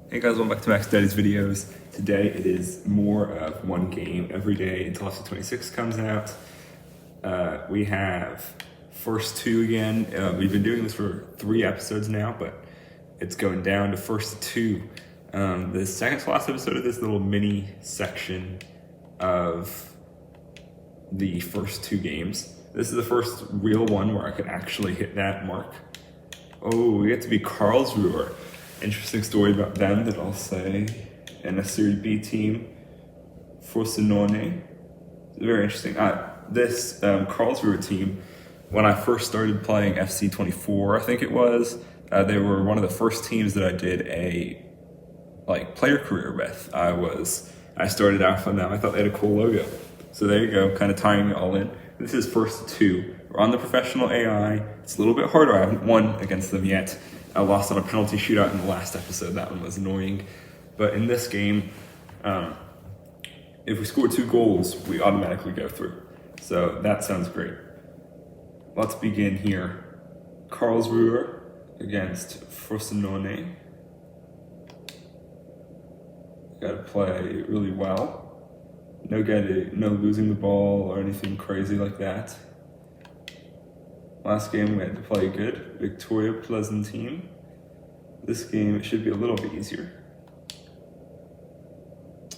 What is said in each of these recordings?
Hey guys, welcome back to Max Daddy's videos. Today it is more of one game every day until FC26 comes out. We have first two again. We've been doing this for 3 episodes now, but it's going down to first two. The second to last episode of this little mini section of the first 2 games. This is the first real one where I could actually hit that mark. Oh, we get to be Karlsruher. Interesting story about them that I'll say. And a Serie B team, Frosinone. Very interesting. This Karlsruher team, when I first started playing FC25, I think it was, they were one of the first teams that I did a player career with. I started out from them. I thought they had a cool logo. So there you go, kind of tying it all in. This is first 2. We're on the professional AI. It's a little bit harder. I haven't won against them yet. I lost on a penalty shootout in the last episode. That one was annoying. But in this game, if we score 2 goals, we automatically go through. So that sounds great. Let's begin here. Karlsruher against Frosinone. Got to play really well. No losing the ball or anything crazy like that. Last game we had to play good. Victoria Pleasant team. This game it should be a little bit easier.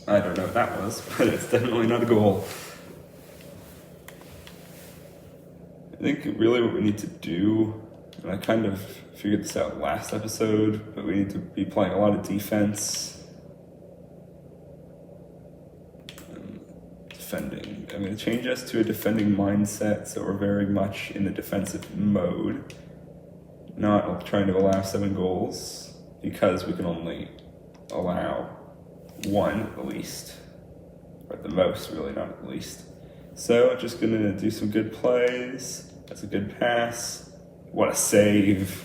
I don't know what that was, but it's definitely not a goal. I think really what we need to do, and I kind of figured this out last episode, but we need to be playing a lot of defense. Defending. I'm going to change us to a defending mindset, so we're very much in the defensive mode. Not trying to allow 7 goals, because we can only allow 1 at the least. Or at the most, really, not at the least. So, just going to do some good plays. That's a good pass. What a save.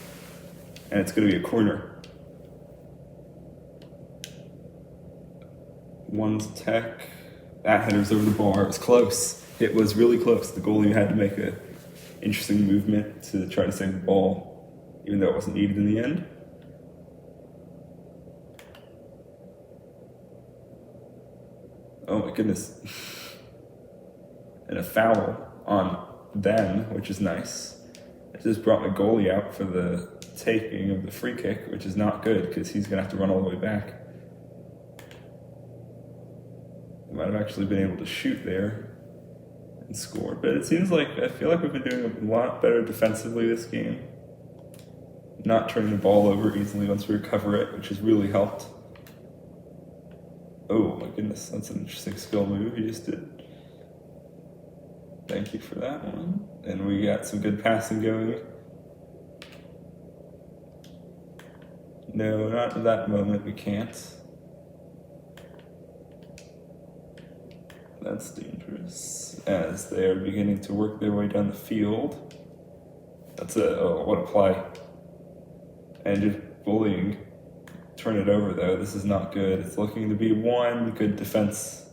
And it's going to be a corner. One's tech. That header's over the bar. It was close. It was really close. The goalie had to make an interesting movement to try to save the ball, even though it wasn't needed in the end. Oh my goodness. And a foul on them, which is nice. It just brought my goalie out for the taking of the free kick, which is not good because he's going to have to run all the way back. Might have actually been able to shoot there and score, but it seems like I feel like we've been doing a lot better defensively this game. Not turning the ball over easily once we recover it, which has really helped. Oh my goodness, that's an interesting skill move you just did. Thank you for that one. And we got some good passing going. No, not at that moment, we can't. That's dangerous, as they are beginning to work their way down the field. What a play. And just bullying. Turn it over though, this is not good. It's looking to be 1 good defense.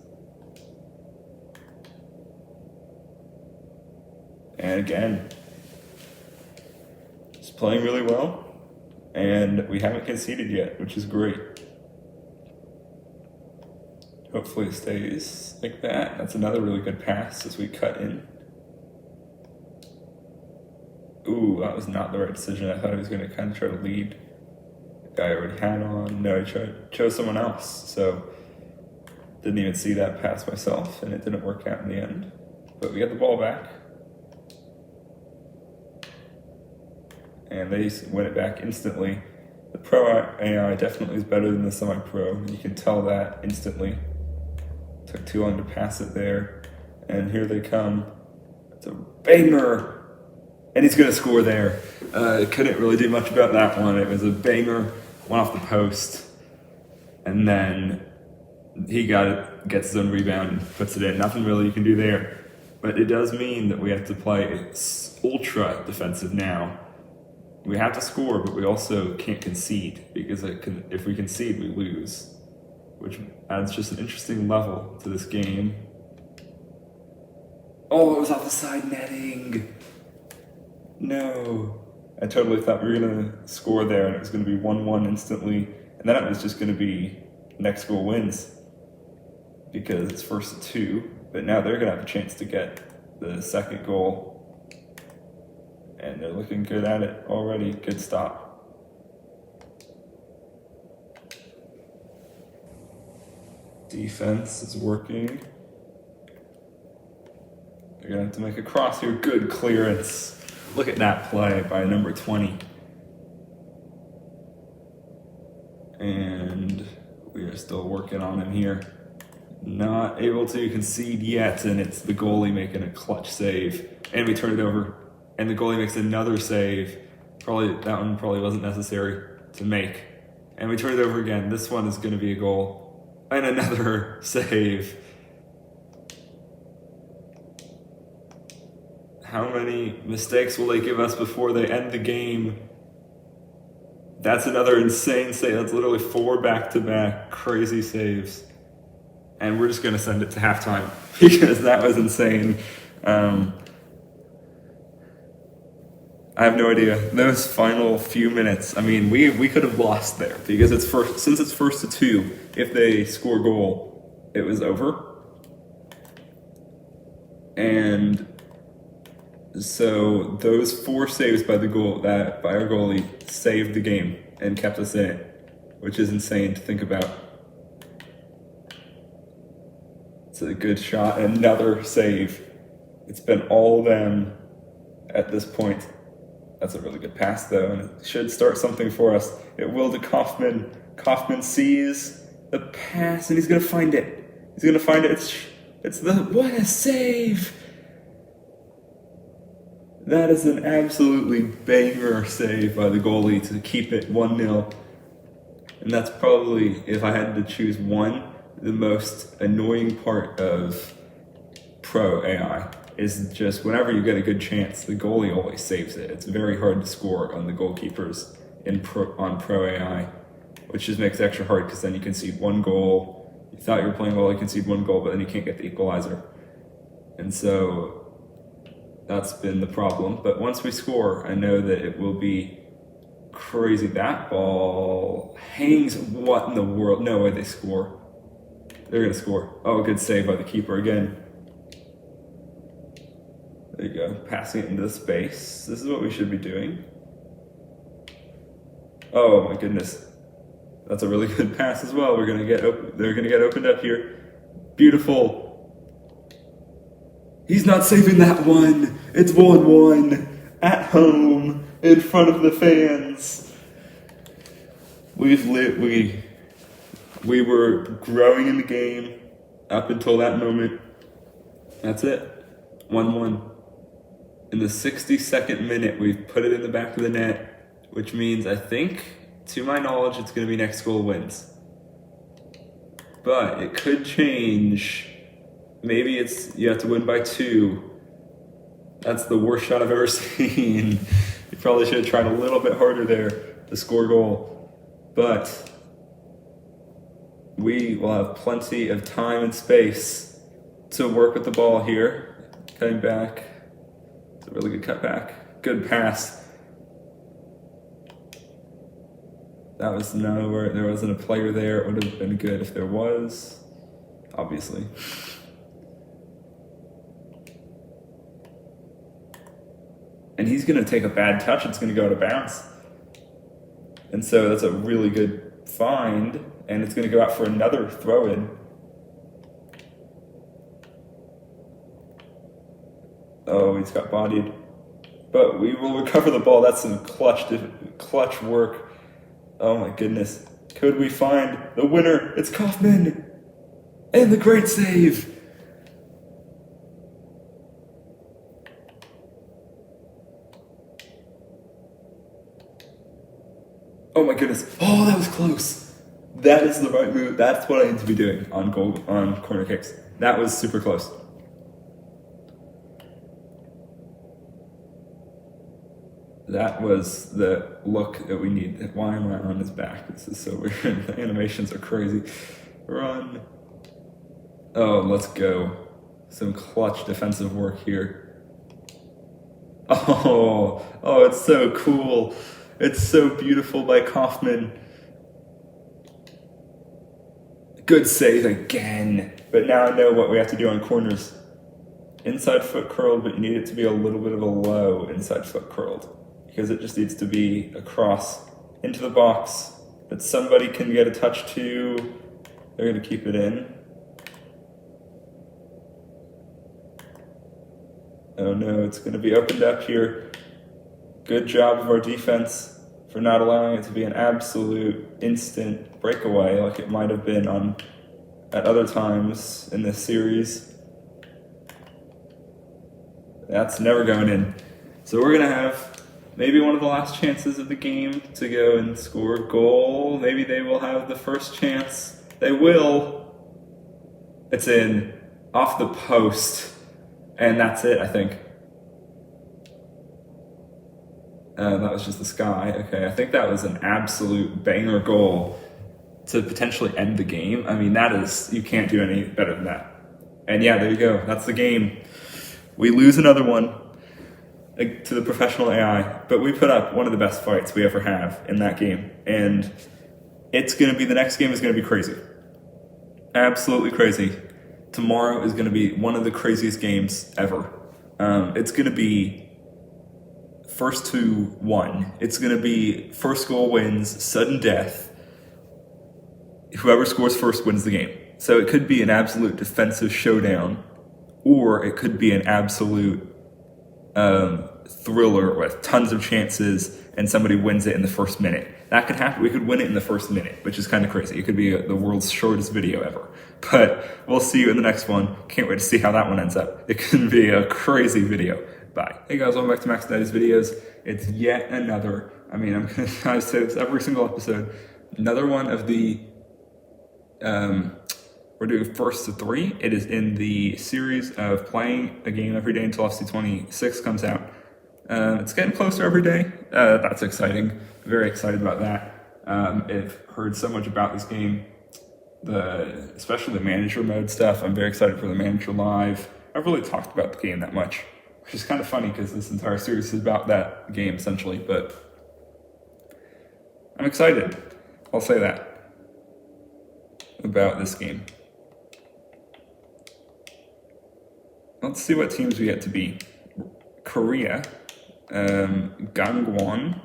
And again, just playing really well. And we haven't conceded yet, which is great. Hopefully it stays like that. That's another really good pass as we cut in. Ooh, that was not the right decision. I thought he was going to kind of try to lead. The guy I already had on. No, he chose someone else. So, didn't even see that pass myself, and it didn't work out in the end. But we got the ball back. And they win it back instantly. The pro AI definitely is better than the semi-pro. You can tell that instantly. Took too long to pass it there. And here they come. It's a banger! And he's going to score there. Couldn't really do much about that one. It was a banger. Went off the post. And then he gets his own rebound and puts it in. Nothing really you can do there. But it does mean that we have to play ultra defensive now. We have to score, but we also can't concede. Because if we concede, we lose. Which adds just an interesting level to this game. Oh, it was off the side netting. No. I totally thought we were going to score there and it was going to be 1-1 instantly. And then it was just going to be next goal wins because it's first to 2. But now they're going to have a chance to get the second goal. And they're looking good at it already. Good stop. Defense is working. They're going to have to make a cross here. Good clearance. Look at that play by number 20. And we are still working on him here. Not able to concede yet, and it's the goalie making a clutch save. And we turn it over, and the goalie makes another save. That one probably wasn't necessary to make. And we turn it over again. This one is going to be a goal. And another save. How many mistakes will they give us before they end the game? That's another insane save. That's literally 4 back-to-back crazy saves. And we're just going to send it to halftime because that was insane. I have no idea. Those final few minutes, I mean, we could have lost there because since it's first to 2, if they score a goal, it was over. And so those 4 saves by our goalie saved the game and kept us in it, which is insane to think about. It's a good shot, another save. It's been all them at this point. That's a really good pass though, and it should start something for us. It will to Kaufman. Kaufman sees the pass and he's gonna find it. He's gonna find it. What a save! That is an absolutely banger save by the goalie to keep it 1-0. And that's probably, if I had to choose one, the most annoying part of pro AI is just whenever you get a good chance, the goalie always saves it. It's very hard to score on the goalkeepers on pro AI, which just makes it extra hard because then you concede 1 goal. You thought you were playing well, you concede 1 goal, but then you can't get the equalizer. And so that's been the problem. But once we score, I know that it will be crazy. That ball hangs. What in the world? No way they score. They're going to score. Oh, good save by the keeper again. There you go. Passing it into the space. This is what we should be doing. Oh my goodness. That's a really good pass as well. They're going to get opened up here. Beautiful. He's not saving that one. It's 1-1 at home in front of the fans. We were growing in the game up until that moment. That's it. 1-1. In the 62nd minute, we've put it in the back of the net, which means I think, to my knowledge, it's going to be next goal wins. But it could change. Maybe you have to win by 2. That's the worst shot I've ever seen. You probably should have tried a little bit harder there to score a goal. But we will have plenty of time and space to work with the ball here. Cutting back. It's a really good cutback. Good pass. That was nowhere. There wasn't a player there. It would have been good if there was, obviously. And he's going to take a bad touch. It's going to go out of bounds. And so that's a really good find. And it's going to go out for another throw-in. Oh, he's got bodied. But we will recover the ball. That's some clutch work. Oh my goodness. Could we find the winner? It's Kaufman. And the great save. Oh my goodness. Oh, that was close. That is the right move. That's what I need to be doing on corner kicks. That was super close. That was the look that we need. Why am I on his back? This is so weird. The animations are crazy. Run. Oh, let's go. Some clutch defensive work here. Oh, it's so cool. It's so beautiful by Kaufman. Good save again. But now I know what we have to do on corners. Inside foot curled, but you need it to be a little bit of a low inside foot curled, because it just needs to be across into the box that somebody can get a touch to. They're going to keep it in. Oh no, it's going to be opened up here. Good job of our defense for not allowing it to be an absolute instant breakaway like it might have been at other times in this series. That's never going in. So we're going to have maybe one of the last chances of the game to go and score a goal. Maybe they will have the first chance. They will. It's in, off the post. And that's it, I think. That was just the sky. Okay, I think that was an absolute banger goal to potentially end the game. I mean, that is, you can't do any better than that. And yeah, there you go. That's the game. We lose another one to the professional AI, but we put up one of the best fights we ever have in that game. And the next game is going to be crazy. Absolutely crazy. Tomorrow is going to be one of the craziest games ever. It's going to be first to one. It's going to be first goal wins, sudden death. Whoever scores first wins the game. So it could be an absolute defensive showdown, or it could be an absolute thriller with tons of chances and somebody wins it in the first minute. That could happen. We could win it in the first minute, which is kind of crazy. It could be the world's shortest video ever. But we'll see you in the next one. Can't wait to see how that one ends up. It could be a crazy video. Bye. Hey guys, welcome back to Max Daddy's videos. It's yet another, I'm going to try to say this every single episode, another one of the, we're doing first to three. It is in the series of playing a game every day until FC26 comes out. It's getting closer every day. That's exciting. Very excited about that. I've heard so much about this game, especially the manager mode stuff. I'm very excited for the manager live. I haven't really talked about the game that much, which is kind of funny because this entire series is about that game essentially, but I'm excited. I'll say that about this game. Let's see what teams we get to be. Korea, Gangwon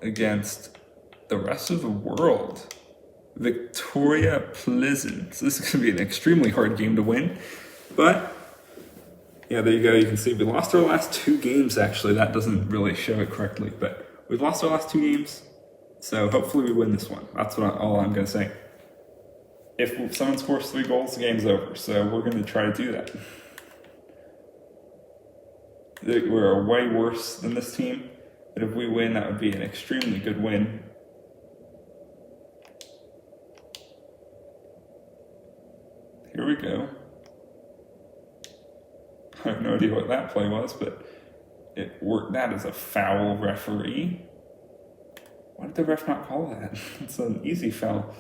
against the rest of the world. Victoria Pleasant. So this is going to be an extremely hard game to win, but yeah, there you go. You can see we lost our last two games, actually. That doesn't really show it correctly, but we've lost our last two games, so hopefully we win this one. That's all I'm going to say. If someone scores 3 goals, the game's over, so we're going to try to do that. We're way worse than this team, but if we win, that would be an extremely good win. Here we go. I have no idea what that play was, but it worked. That is a foul, referee. Why did the ref not call that? It's an easy foul.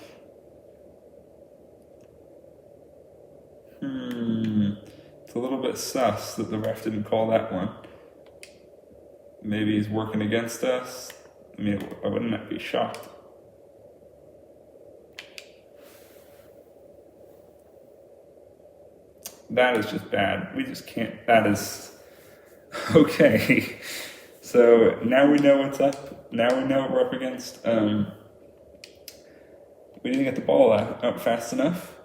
It's a little bit sus that the ref didn't call that one. Maybe he's working against us. I mean, I wouldn't be shocked. That is just bad. We just can't. That is okay. So now we know what's up. Now we know what we're up against. We didn't get the ball out fast enough,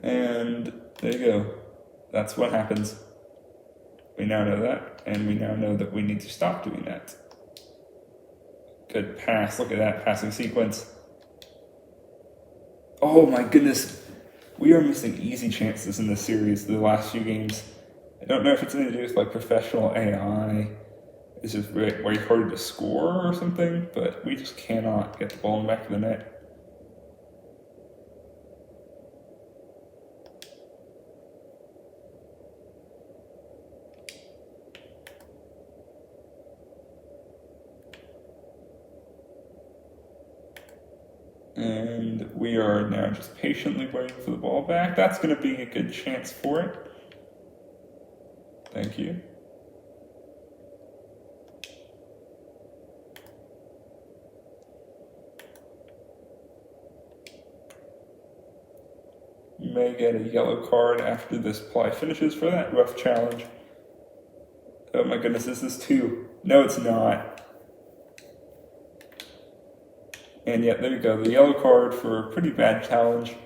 and there you go. That's what happens. We now know that, and we now know that we need to stop doing that. Good pass. Look at that passing sequence. Oh my goodness. We are missing easy chances in this series, the last few games. I don't know if it's anything to do with like professional AI. It's just way harder to score or something, but we just cannot get the ball in the back of the net. And we are now just patiently waiting for the ball back. That's going to be a good chance for it. Thank you. may get a yellow card after this play finishes for that rough challenge. Oh my goodness, is this 2? No, it's not. And yet, there you go, the yellow card for a pretty bad challenge.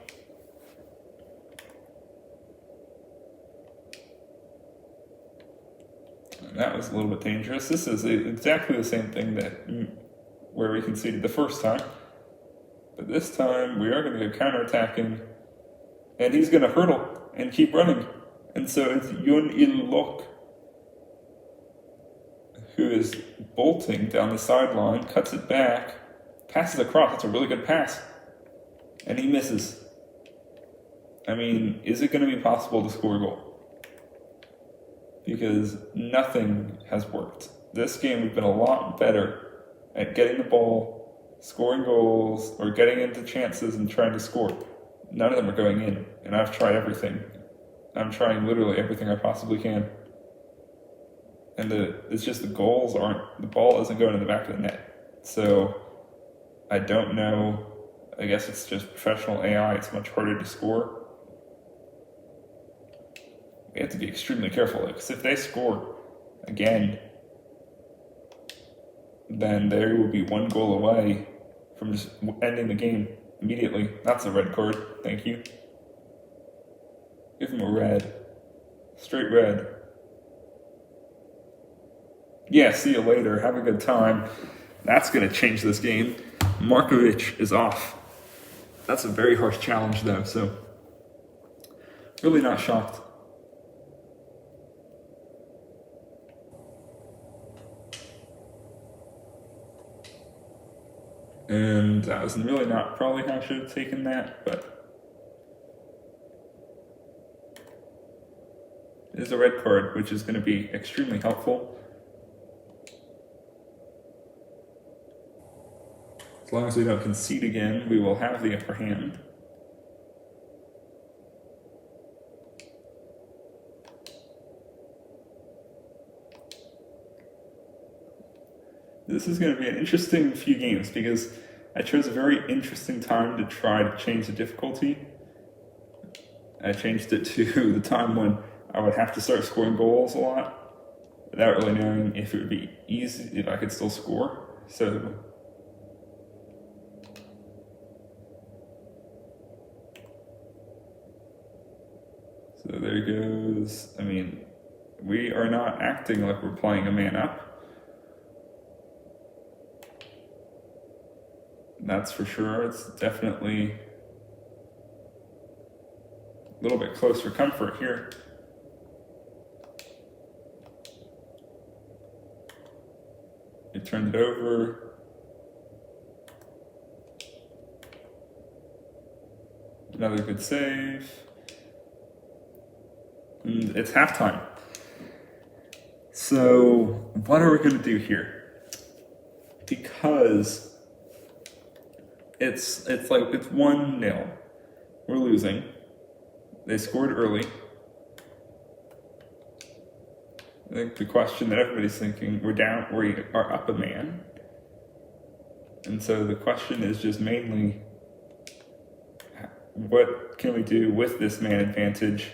And that was a little bit dangerous. This is exactly the same thing where we conceded the first time. But this time, we are going to go counterattacking, and he's going to hurdle and keep running. And so it's Yun Il Lok, who is bolting down the sideline, cuts it back, passes across. That's a really good pass. And he misses. I mean, is it going to be possible to score a goal? Because nothing has worked. This game, we've been a lot better at getting the ball, scoring goals, or getting into chances and trying to score. None of them are going in, and I've tried everything. I'm trying literally everything I possibly can. And it's just the ball isn't going in the back of the net. So, I don't know. I guess it's just professional AI. It's much harder to score. We have to be extremely careful, because if they score again, then they will be 1 goal away from just ending the game immediately. That's a red card. Thank you. Give him a red. Straight red. Yeah, see you later. Have a good time. That's going to change this game. Markovic is off. That's a very harsh challenge, though, so really not shocked. And that was really not probably how I should have taken that, but it is a red card, which is going to be extremely helpful. As long as we don't concede again, we will have the upper hand. This is going to be an interesting few games because I chose a very interesting time to try to change the difficulty. I changed it to the time when I would have to start scoring goals a lot without really knowing if it would be easy, if I could still score. So there goes. I mean, we are not acting like we're playing a man up. That's for sure. It's definitely a little bit close for comfort here. You turned it over. Another good save. And it's halftime. So what are we going to do here? Because it's 1-0. We're losing. They scored early. I think the question that everybody's thinking, we are up a man. And so the question is just mainly, what can we do with this man advantage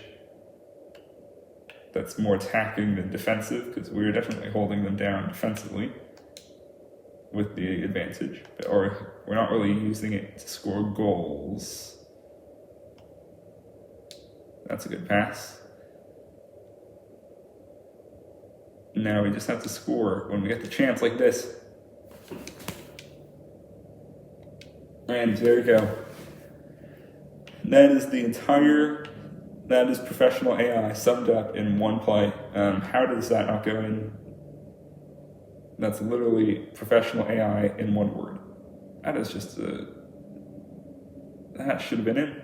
that's more attacking than defensive? Because we're definitely holding them down defensively with the advantage, or we're not really using it to score goals. That's a good pass. Now we just have to score when we get the chance like this. And there you go. That is professional AI summed up in one play. How does that not go in? That's literally professional AI in one word. That is just that should have been in.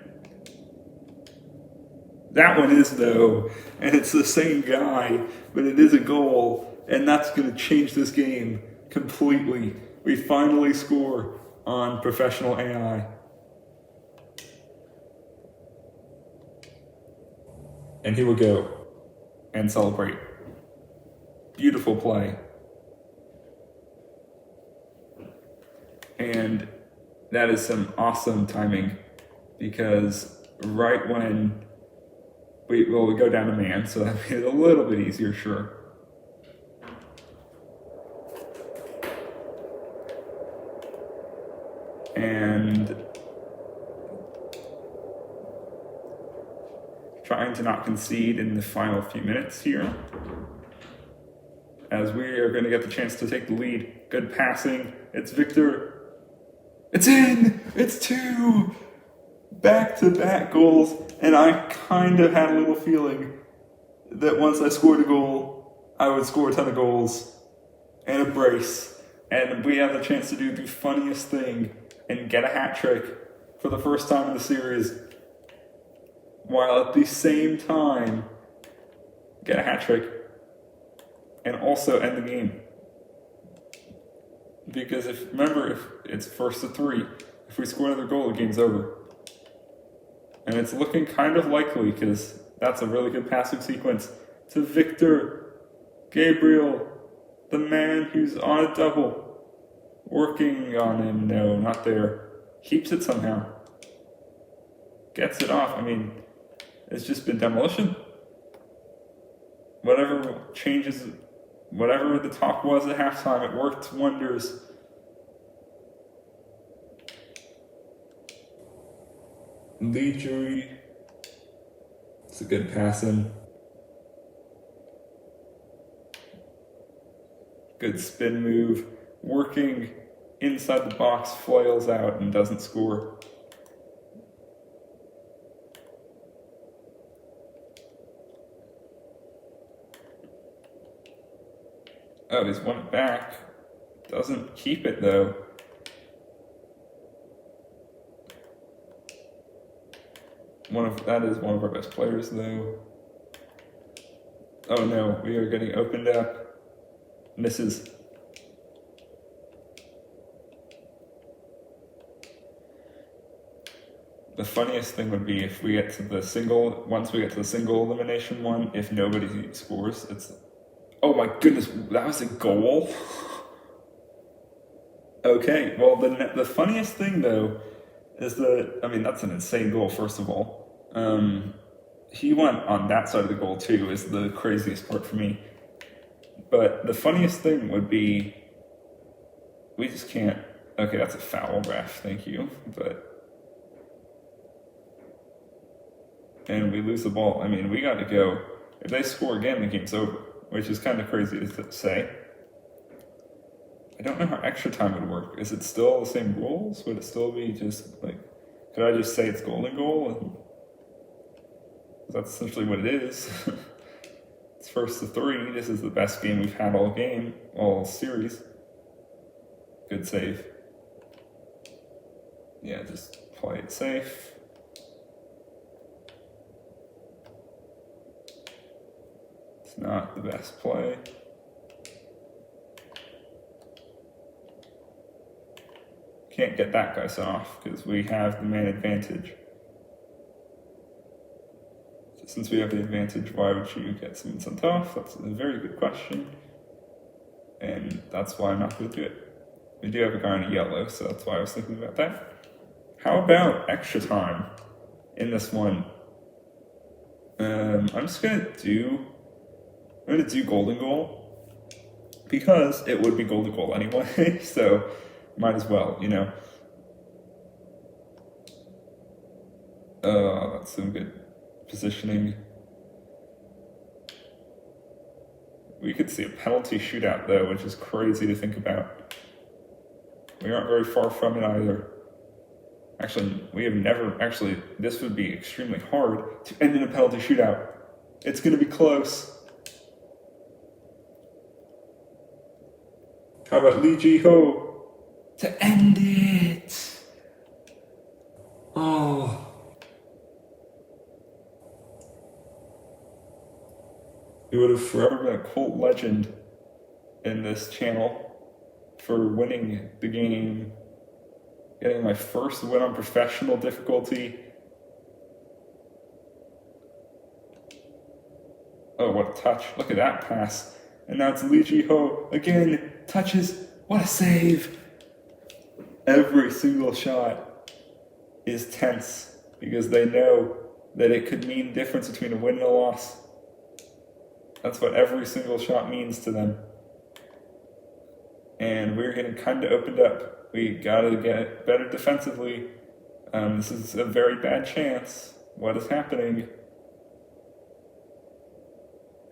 That one is, though, and it's the same guy, but it is a goal, and that's going to change this game completely. We finally score on professional AI. And he will go and celebrate. Beautiful play. And that is some awesome timing, because right when we go down to man, so that made it a little bit easier, sure. And trying to not concede in the final few minutes here, as we are going to get the chance to take the lead. Good passing. It's Victor. It's in! It's 2! Back-to-back goals, and I kind of had a little feeling that once I scored a goal, I would score a ton of goals and a brace, and we have the chance to do the funniest thing and get a hat trick for the first time in the series, while at the same time get a hat trick and also end the game. Because if it's first to 3, if we score another goal, the game's over. And it's looking kind of likely because that's a really good passing sequence to Victor Gabriel, the man who's on a double. Working on him, no, not there. Keeps it somehow. Gets it off. I mean, it's just been demolition. Whatever the talk was at halftime, it worked wonders. Lee Jury. It's a good pass in. Good spin move. Working inside the box, flails out and doesn't score. Oh, he's won it back. Doesn't keep it though. That is one of our best players though. Oh no, we are getting opened up. Misses. The funniest thing would be if we get to the single, once we get to the single elimination one, if nobody scores, it's, oh my goodness, that was a goal? Okay, well the funniest thing though is that, I mean, that's an insane goal first of all. He went on that side of the goal too, is the craziest part for me. But the funniest thing would be, we just can't, okay, that's a foul, ref, thank you, and we lose the ball. I mean, we got to go. If they score again, the game's over, which is kind of crazy to say. I don't know how extra time would work. Is it still the same rules? Would it still be just like, could I just say it's golden goal? And that's essentially what it is. It's first to 3. This is the best game we've had all game, all series. Good save. Yeah, just play it safe. It's not the best play. Can't get that guy sent off because we have the man advantage. So since we have the advantage, why would you get someone sent off? That's a very good question. And that's why I'm not going to do it. We do have a guy in a yellow, so that's why I was thinking about that. How about extra time in this one? I'm just going to do golden goal because it would be golden goal anyway, so might as well, you know. That's some good positioning. We could see a penalty shootout though, which is crazy to think about. We aren't very far from it either. Actually, this would be extremely hard to end in a penalty shootout. It's going to be close. How about Lee Ji-ho to end it? Oh. He would have forever been a cult legend in this channel for winning the game, getting my first win on professional difficulty. Oh, what a touch. Look at that pass. And now it's Lee Ji-ho again, touches. What a save. Every single shot is tense. because they know that it could mean the difference between a win and a loss. That's what every single shot means to them. And we're getting kind of opened up. We got to get better defensively. This is a very bad chance. What is happening?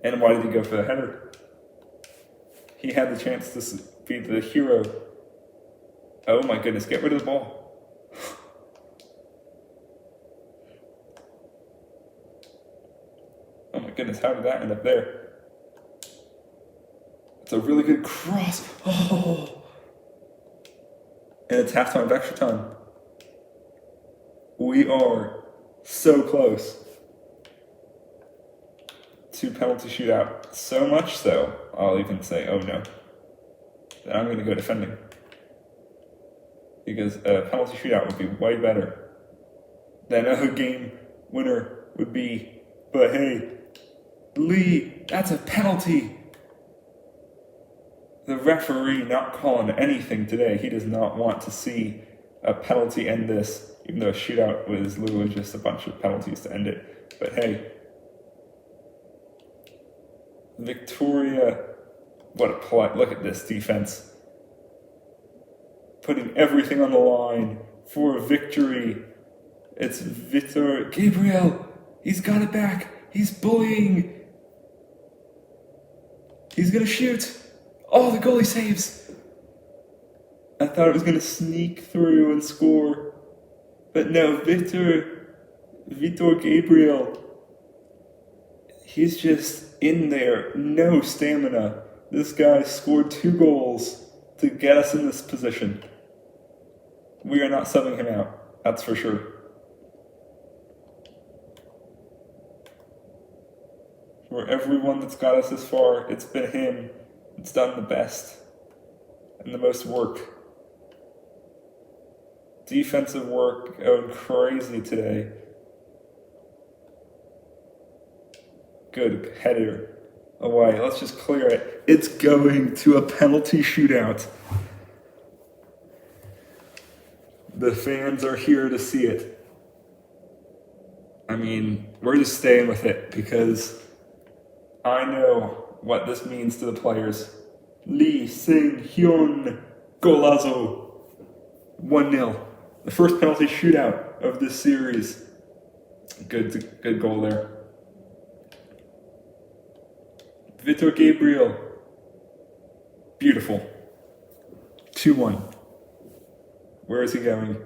And why did he go for the header? He had the chance to be the hero. Oh my goodness, get rid of the ball. Oh my goodness, how did that end up there? It's a really good cross. Oh! And it's halftime of extra time. We are so close to penalty shootout. So much so, I'll even say, oh no, that I'm going to go defending. Because a penalty shootout would be way better than a game winner would be. But hey, Lee, that's a penalty. The referee not calling anything today. He does not want to see a penalty end this, even though a shootout was literally just a bunch of penalties to end it. But hey, Victoria, what a play. Look at this defense. Putting everything on the line for a victory. It's Vitor Gabriel. He's got it back. He's bullying. He's going to shoot. Oh, the goalie saves. I thought it was going to sneak through and score. But no, Vitor Gabriel, he's just in there. No stamina. This guy scored 2 goals to get us in this position. We are not subbing him out. That's for sure. For everyone that's got us this far, it's been him. It's done the best and the most work. Defensive work going crazy today. Good header away. Let's just clear it. It's going to a penalty shootout. The fans are here to see it. I mean, we're just staying with it because I know what this means to the players. Lee Sing-hyun golazo. 1-0. The first penalty shootout of this series. Good goal there. Vitor Gabriel. Beautiful. 2-1. Where is he going?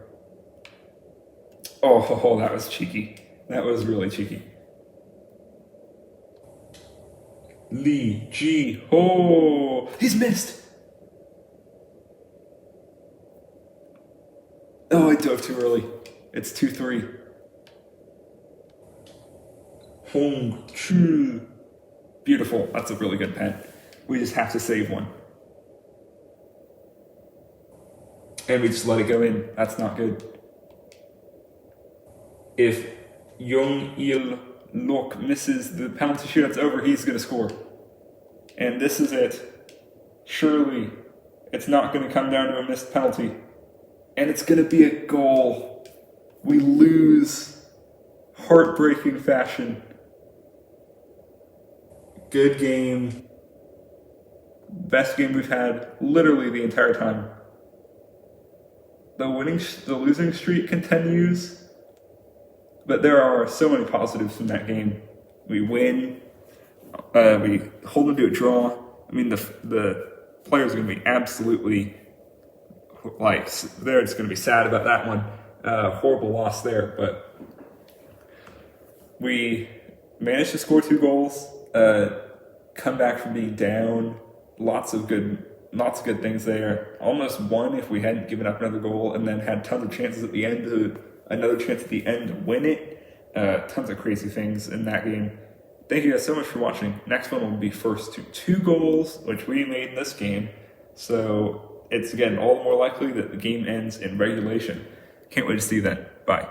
Oh, that was cheeky. That was really cheeky. Lee Ji Ho. He's missed. Oh, I dove too early. It's 2-3. Hong Chu. Beautiful. That's a really good pen. We just have to save one. And we just let it go in. That's not good. If Young Il Lok misses the penalty shootout's over, he's going to score. And this is it. Surely it's not going to come down to a missed penalty. And it's going to be a goal. We lose. Heartbreaking fashion. Good game. Best game we've had literally the entire time. The losing streak continues. But there are so many positives from that game. We win. We hold them to a draw. I mean, the players are going to be absolutely, they're just going to be sad about that one. Horrible loss there, but we managed to score 2 goals, come back from being down. Lots of good things there. Almost won if we hadn't given up another goal, and then had tons of chances at the end to win it. Tons of crazy things in that game. Thank you guys so much for watching. Next one will be first to 2 goals, which we made in this game. So it's, again, all the more likely that the game ends in regulation. Can't wait to see you then. Bye.